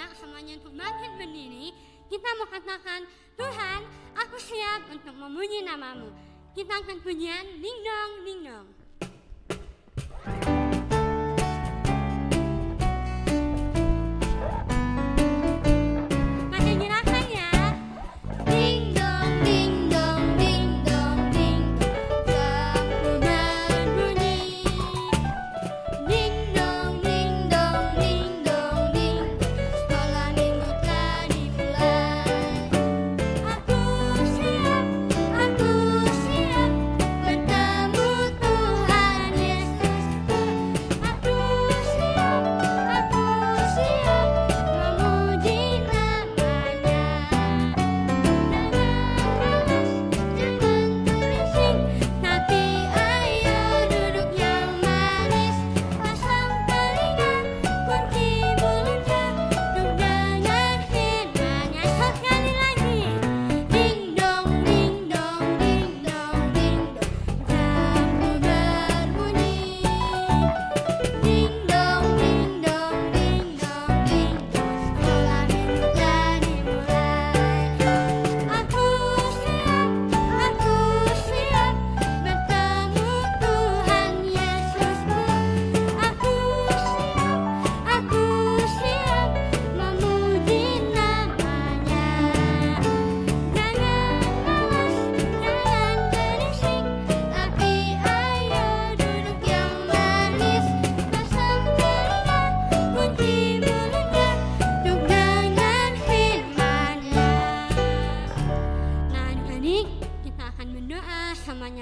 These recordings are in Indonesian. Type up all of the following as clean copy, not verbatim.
mengajak semuanya untuk bangkit berdiri. Kita mau katakan, Tuhan, aku siap untuk memuji namamu. Kita akan pujian ding dong, ding dong.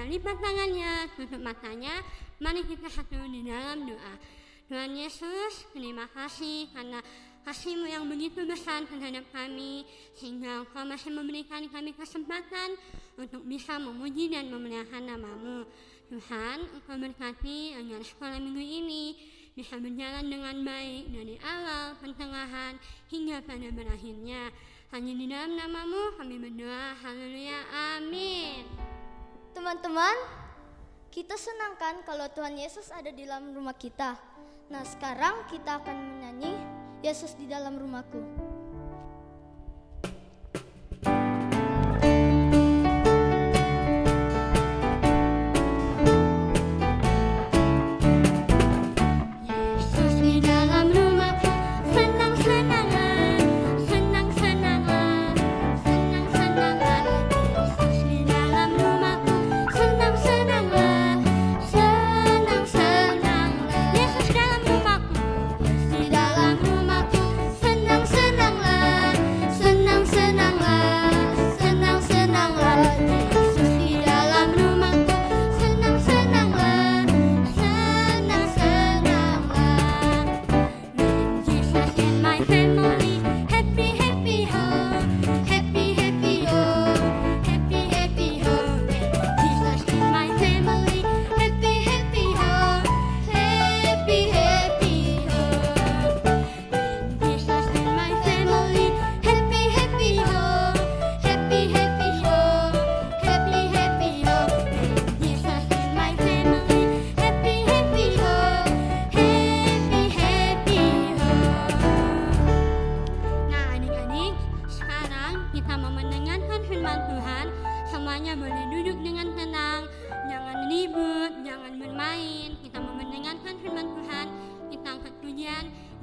Lipat tangannya, tutup matanya, mari kita satu di dalam doa. Tuhan Yesus, terima kasih karena kasih-Mu yang begitu besar terhadap kami, sehingga Engkau masih memberikan kami kesempatan untuk bisa memuji dan memuliakan nama-Mu. Tuhan, Engkau berkati agar sekolah minggu ini bisa berjalan dengan baik dari awal, pertengahan, hingga pada berakhirnya. Hanya di dalam nama-Mu kami berdoa, haleluya, amin. Teman-teman, kita senang kan kalau Tuhan Yesus ada di dalam rumah kita. Nah, sekarang kita akan menyanyi Yesus di dalam rumahku.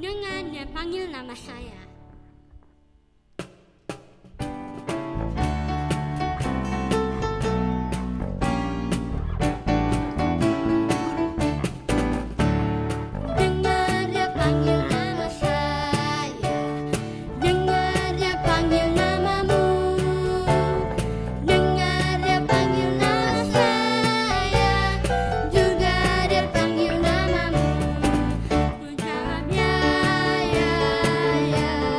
Dengan dia panggil nama saya. Yeah.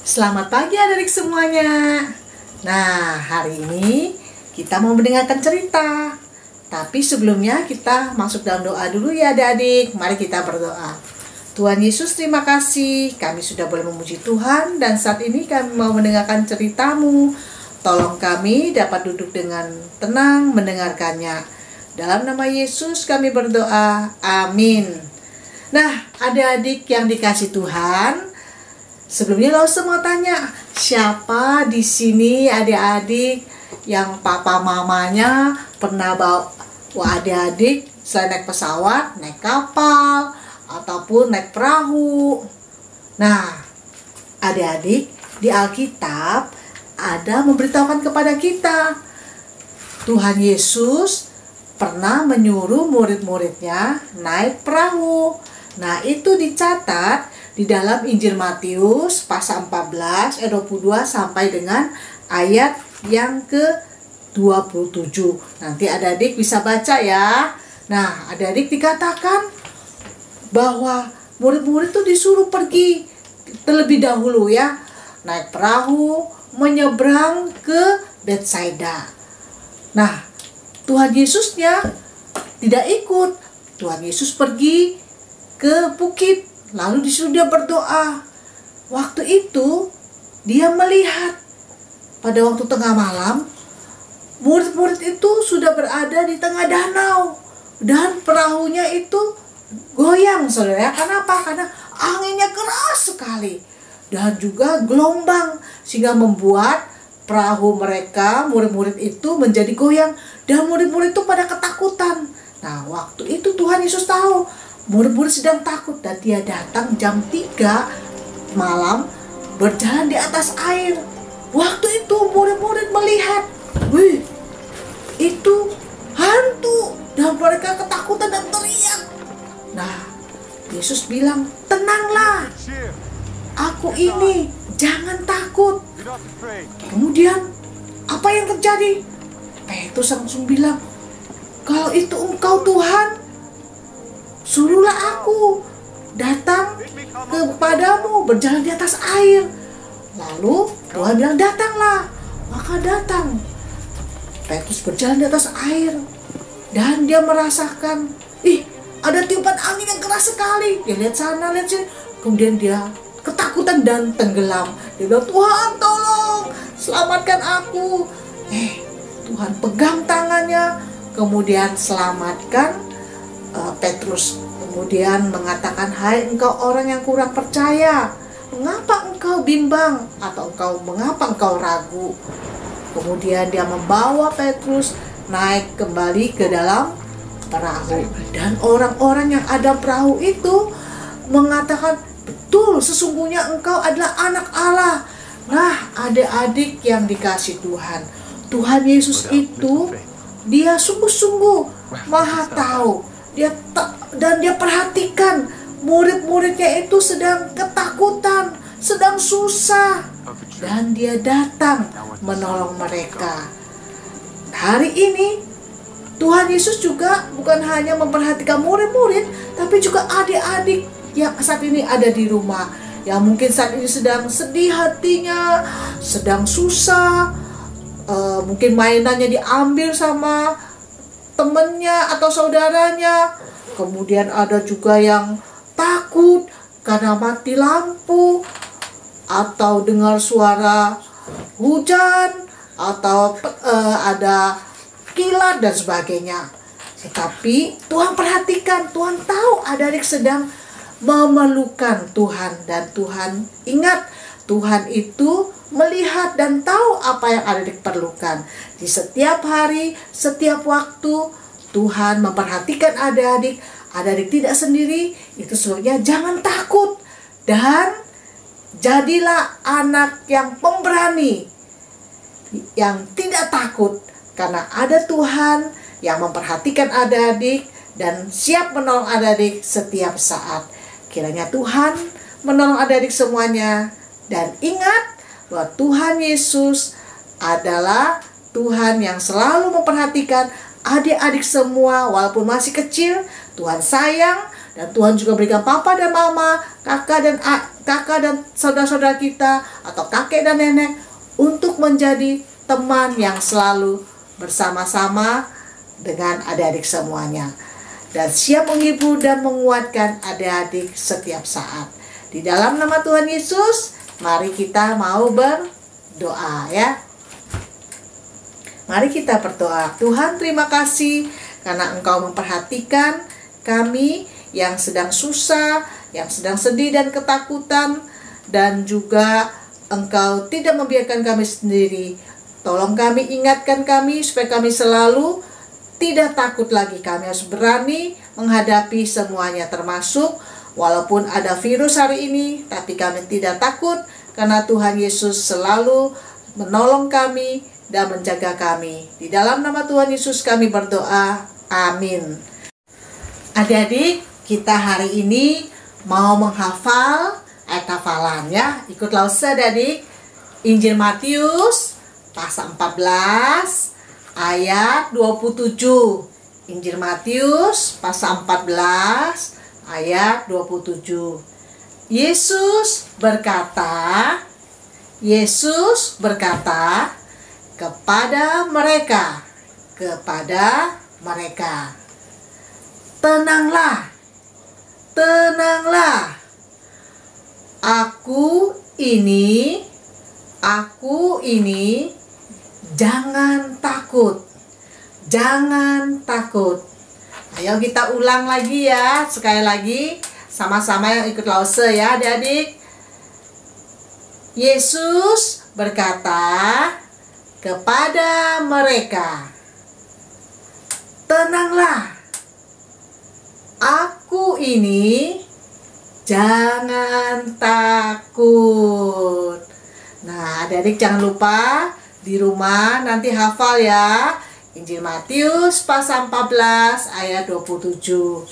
Selamat pagi adik-adik semuanya. Nah, hari ini kita mau mendengarkan cerita. Tapi sebelumnya kita masuk dalam doa dulu ya adik-adik. Mari kita berdoa. Tuhan Yesus, terima kasih. Kami sudah boleh memuji Tuhan dan saat ini kami mau mendengarkan cerita-Mu. Tolong kami dapat duduk dengan tenang mendengarkannya. Dalam nama Yesus kami berdoa. Amin. Nah, adik-adik yang dikasih Tuhan, sebelumnya lo semua tanya, siapa di sini adik-adik yang papa mamanya pernah bawa adik-adik selain naik pesawat, naik kapal, ataupun naik perahu. Nah, adik-adik, di Alkitab ada memberitahukan kepada kita, Tuhan Yesus pernah menyuruh murid-muridnya naik perahu. Nah, itu dicatat di dalam Injil Matius pasal 14 ayat 22 sampai dengan ayat yang ke-27. Nanti adik-adik bisa baca ya. Nah, adik-adik dikatakan bahwa murid-murid itu disuruh pergi terlebih dahulu ya, naik perahu menyeberang ke Betsaida. Nah, Tuhan Yesusnya tidak ikut. Tuhan Yesus pergi ke bukit, lalu disuruh dia berdoa. Waktu itu dia melihat pada waktu tengah malam, murid-murid itu sudah berada di tengah danau dan perahunya itu goyang, saudara. Kenapa? Karena anginnya keras sekali dan juga gelombang sehingga membuat perahu mereka, murid-murid itu menjadi goyang dan murid-murid itu pada ketakutan. Nah, waktu itu Tuhan Yesus tahu murid-murid sedang takut dan dia datang jam 3 malam berjalan di atas air. Waktu itu murid-murid melihat, wih, itu hantu, dan mereka ketakutan dan teriak. Nah, Yesus bilang, tenanglah, aku ini, jangan takut. Kemudian apa yang terjadi? Petrus langsung bilang, kalau itu engkau Tuhan, suruhlah aku datang kepadamu berjalan di atas air. Lalu Tuhan bilang, datanglah. Maka datang Petrus berjalan di atas air dan dia merasakan, ada tiupan angin yang keras sekali. Dia lihat sana, lihat sini. Kemudian dia ketakutan dan tenggelam. Dia bilang, Tuhan tolong, selamatkan aku. Tuhan pegang tangannya, kemudian selamatkan Petrus. Kemudian mengatakan, hai engkau orang yang kurang percaya, mengapa engkau bimbang atau mengapa engkau ragu? Kemudian dia membawa Petrus naik kembali ke dalam perahu. Dan orang-orang yang ada perahu itu mengatakan, betul, sesungguhnya engkau adalah anak Allah. Nah, adik-adik yang dikasih Tuhan, Tuhan Yesus itu dia sungguh-sungguh maha tahu. Dan dia perhatikan murid-muridnya itu sedang ketakutan, sedang susah, dan dia datang menolong mereka. Hari ini Tuhan Yesus juga bukan hanya memperhatikan murid-murid, tapi juga adik-adik yang saat ini ada di rumah, yang mungkin saat ini sedang sedih hatinya, sedang susah, mungkin mainannya diambil sama temannya atau saudaranya. Kemudian ada juga yang takut karena mati lampu, atau dengar suara hujan, atau ada kilat dan sebagainya. Tetapi Tuhan perhatikan, Tuhan tahu adik-adik sedang memerlukan Tuhan. Dan Tuhan ingat, Tuhan itu melihat dan tahu apa yang adik-adik perlukan. Di setiap hari, setiap waktu, Tuhan memperhatikan adik-adik. Adik-adik tidak sendiri. Itu sebabnya jangan takut. Dan jadilah anak yang pemberani, yang tidak takut. Karena ada Tuhan yang memperhatikan adik-adik dan siap menolong adik-adik setiap saat. Kiranya Tuhan menolong adik-adik semuanya. Dan ingat bahwa Tuhan Yesus adalah Tuhan yang selalu memperhatikan adik-adik semua walaupun masih kecil. Tuhan sayang, dan Tuhan juga berikan papa dan mama, kakak dan kakak dan saudara-saudara kita atau kakek dan nenek untuk menjadi teman yang selalu bersama-sama dengan adik-adik semuanya, dan siap menghibur dan menguatkan adik-adik setiap saat. Di dalam nama Tuhan Yesus, mari kita mau berdoa ya. Mari kita berdoa. Tuhan, terima kasih karena Engkau memperhatikan kami yang sedang susah, yang sedang sedih dan ketakutan, dan juga Engkau tidak membiarkan kami sendiri. Tolong kami, ingatkan kami supaya kami selalu tidak takut lagi. Kami harus berani menghadapi semuanya, termasuk walaupun ada virus hari ini, tapi kami tidak takut karena Tuhan Yesus selalu menolong kami dan menjaga kami. Di dalam nama Tuhan Yesus kami berdoa. Amin. Adik-adik, kita hari ini mau menghafal ayat hafalan ya. Ikutlah adik-adik. Injil Matius pasal 14 ayat 27. Injil Matius pasal 14 ayat 27. Yesus berkata kepada mereka, tenanglah, aku ini, jangan takut. Ayo kita ulang lagi ya, sekali lagi sama-sama yang ikut lause ya adik-adik. Yesus berkata kepada mereka, tenanglah, aku ini, jangan takut. Nah, adik-adik jangan lupa di rumah nanti hafal ya. Injil Matius pasal 14 ayat 27.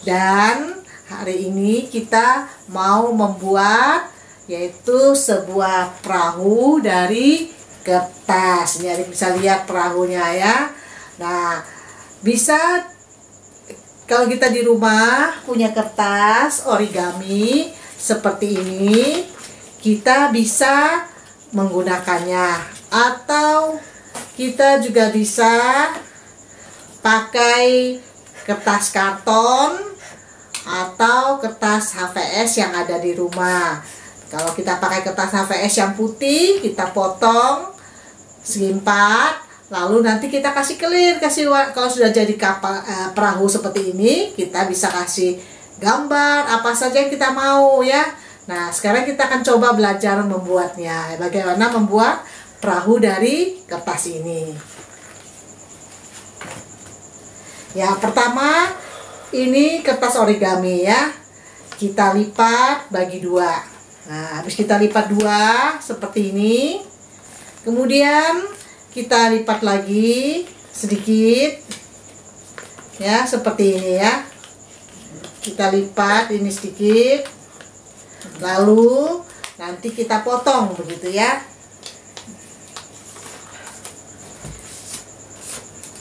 Dan hari ini kita mau membuat yaitu sebuah perahu dari kertas. Ini adik bisa lihat perahunya ya. Nah, bisa kalau kita di rumah punya kertas origami seperti ini, kita bisa menggunakannya, atau kita juga bisa pakai kertas karton atau kertas HVS yang ada di rumah. Kalau kita pakai kertas HVS yang putih, kita potong segi 4, lalu nanti kita kasih clear, kalau sudah jadi kapal perahu seperti ini, kita bisa kasih gambar apa saja yang kita mau ya. Nah, sekarang kita akan coba belajar membuatnya. Bagaimana membuat perahu dari kertas ini. Ya, pertama ini kertas origami ya. Kita lipat bagi 2. Nah, habis kita lipat 2 seperti ini. Kemudian kita lipat lagi sedikit. Ya, seperti ini ya. Kita lipat ini sedikit. Lalu nanti kita potong begitu ya.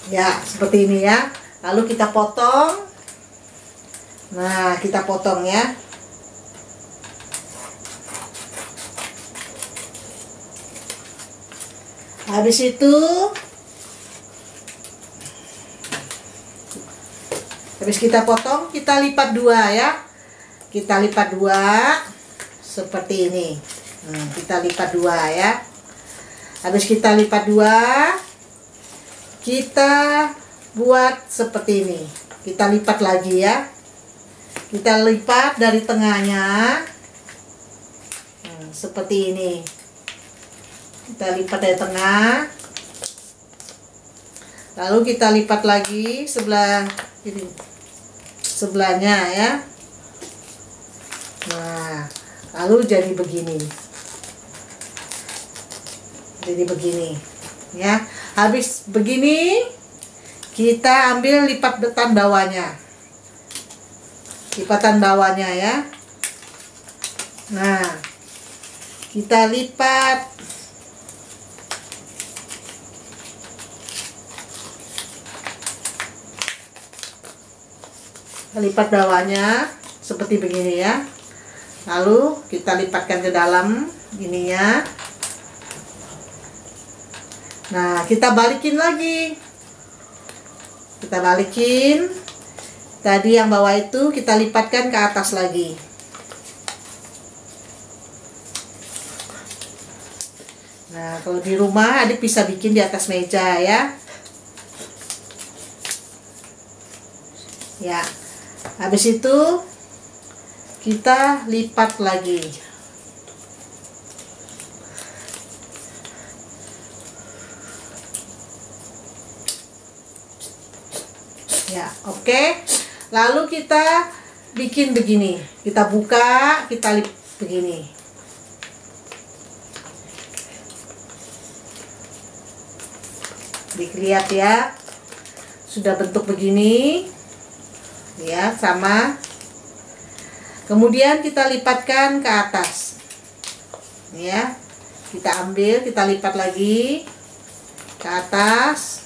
Ya, seperti ini ya. Lalu kita potong. Nah, kita potong ya. Habis itu kita potong, kita lipat 2 ya. Kita lipat 2 seperti ini. Kita lipat 2 ya. Habis kita lipat 2, kita buat seperti ini. Kita lipat lagi ya. Kita lipat dari tengahnya. Seperti ini. Kita lipat dari tengah. Lalu kita lipat lagi sebelah ini. Sebelahnya ya. Nah, lalu jadi begini. Jadi begini. Ya. Habis begini, kita ambil lipatan bawahnya. Lipatan bawahnya ya. Nah, kita lipat. Lipat bawahnya seperti begini ya. Lalu kita lipatkan ke dalam ininya. Nah, kita balikin lagi. Kita balikin. Tadi yang bawah itu kita lipatkan ke atas lagi. Nah, kalau di rumah adik bisa bikin di atas meja ya. Ya. Habis itu kita lipat lagi. Ya, oke. Lalu kita bikin begini. Kita buka, kita lipat begini. Dilihat ya. Sudah bentuk begini. Ya, sama. Kemudian kita lipatkan ke atas. Ya. Kita ambil, kita lipat lagi ke atas.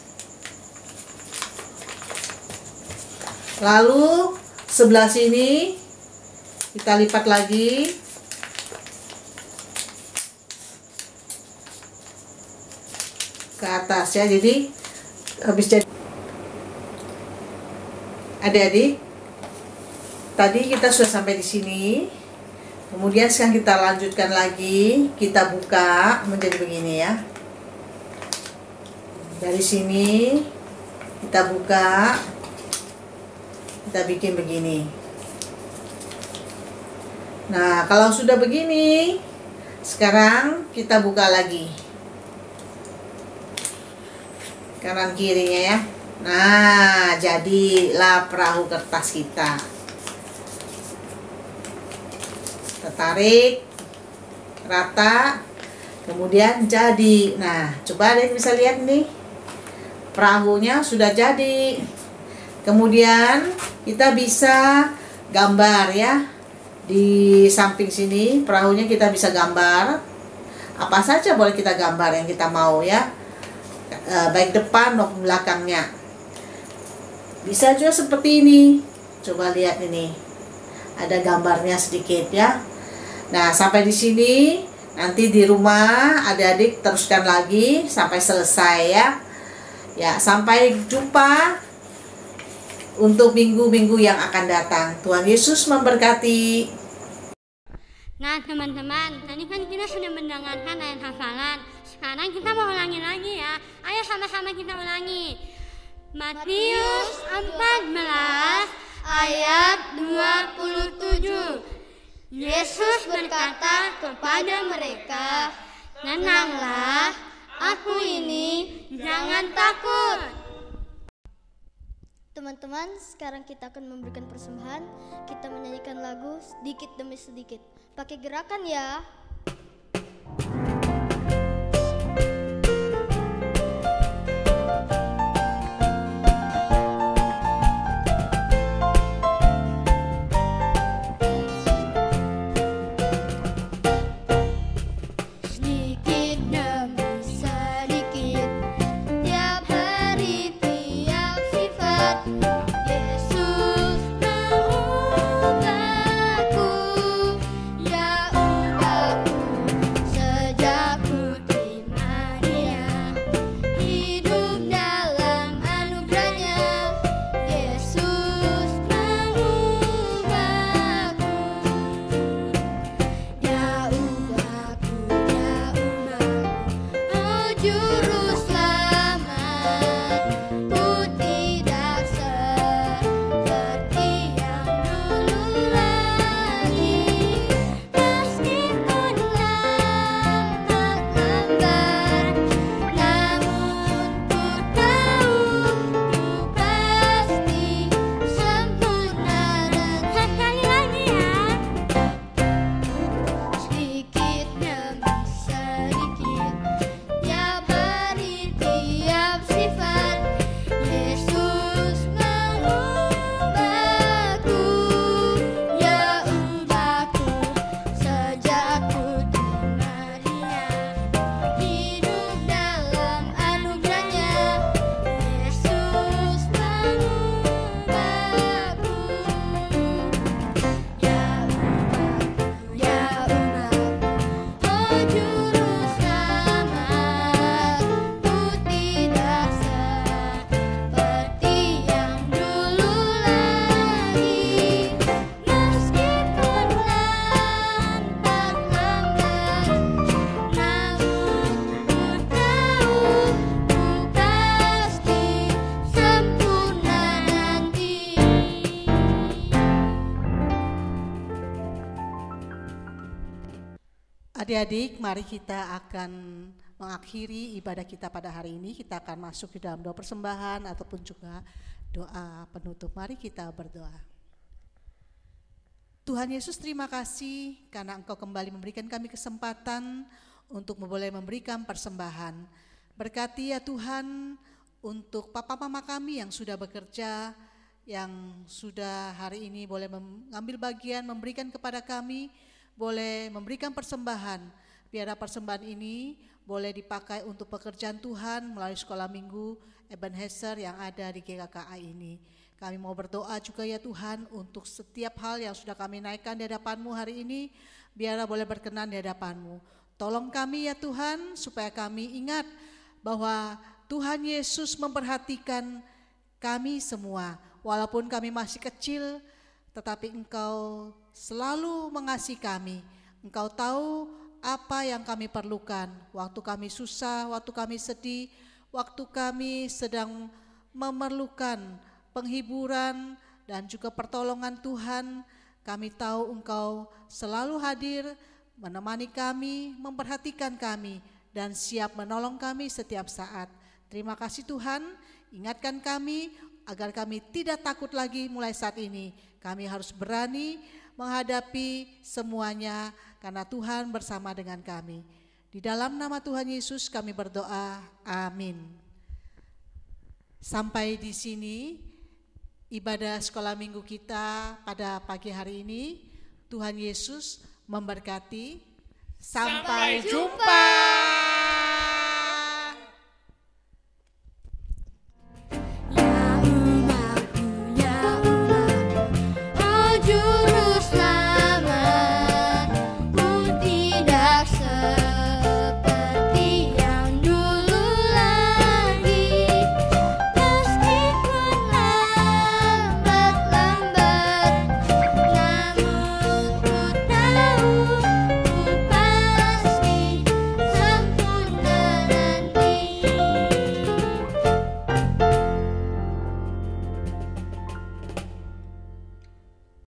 Lalu sebelah sini kita lipat lagi. Ke atas ya. Jadi habis jadi adik-adik, tadi kita sudah sampai di sini. Kemudian sekarang kita lanjutkan lagi. Kita buka menjadi begini ya. Dari sini kita buka. Kita bikin begini. Nah, kalau sudah begini, sekarang kita buka lagi. Kanan kirinya ya. Nah, jadilah perahu kertas kita. Kita tarik rata, kemudian jadi. Nah, coba deh bisa lihat nih, perahunya sudah jadi. Kemudian kita bisa gambar ya. Di samping sini perahunya kita bisa gambar. Apa saja boleh kita gambar yang kita mau ya. Baik depan maupun belakangnya. Bisa juga seperti ini. Coba lihat ini. Ada gambarnya sedikit ya. Nah, sampai di sini. Nanti di rumah adik-adik teruskan lagi sampai selesai ya. Ya, sampai jumpa untuk minggu-minggu yang akan datang. Tuhan Yesus memberkati. Nah teman-teman, tadi kan kita sudah mendengarkan ayat hafalan. Sekarang kita mau ulangi lagi ya. Ayo sama-sama kita ulangi. Matius 14 ayat 27. Yesus berkata kepada mereka, "Tenanglah, aku ini, jangan takut." Teman-teman, sekarang kita akan memberikan persembahan. Kita menyanyikan lagu sedikit demi sedikit. Pakai gerakan ya. Sejak Adik-adik, mari kita akan mengakhiri ibadah kita pada hari ini. Kita akan masuk di dalam doa persembahan ataupun juga doa penutup. Mari kita berdoa. Tuhan Yesus, terima kasih karena Engkau kembali memberikan kami kesempatan untuk boleh memberikan persembahan. Berkati ya Tuhan untuk papa mama kami yang sudah bekerja, yang sudah hari ini boleh mengambil bagian memberikan kepada kami, boleh memberikan persembahan. Biarlah persembahan ini boleh dipakai untuk pekerjaan Tuhan melalui sekolah minggu Ebenezer yang ada di GKKA ini. Kami mau berdoa juga ya Tuhan untuk setiap hal yang sudah kami naikkan di hadapan-Mu hari ini, biarlah boleh berkenan di hadapan-Mu. Tolong kami ya Tuhan supaya kami ingat bahwa Tuhan Yesus memperhatikan kami semua. Walaupun kami masih kecil, tetapi Engkau selalu mengasihi kami. Engkau tahu apa yang kami perlukan. Waktu kami susah, waktu kami sedih, waktu kami sedang memerlukan penghiburan dan juga pertolongan Tuhan, kami tahu Engkau selalu hadir, menemani kami, memperhatikan kami, dan siap menolong kami setiap saat. Terima kasih Tuhan, ingatkan kami agar kami tidak takut lagi mulai saat ini. Kami harus berani menghadapi semuanya karena Tuhan bersama dengan kami. Di dalam nama Tuhan Yesus kami berdoa, amin. Sampai di sini ibadah sekolah minggu kita pada pagi hari ini. Tuhan Yesus memberkati. Sampai jumpa.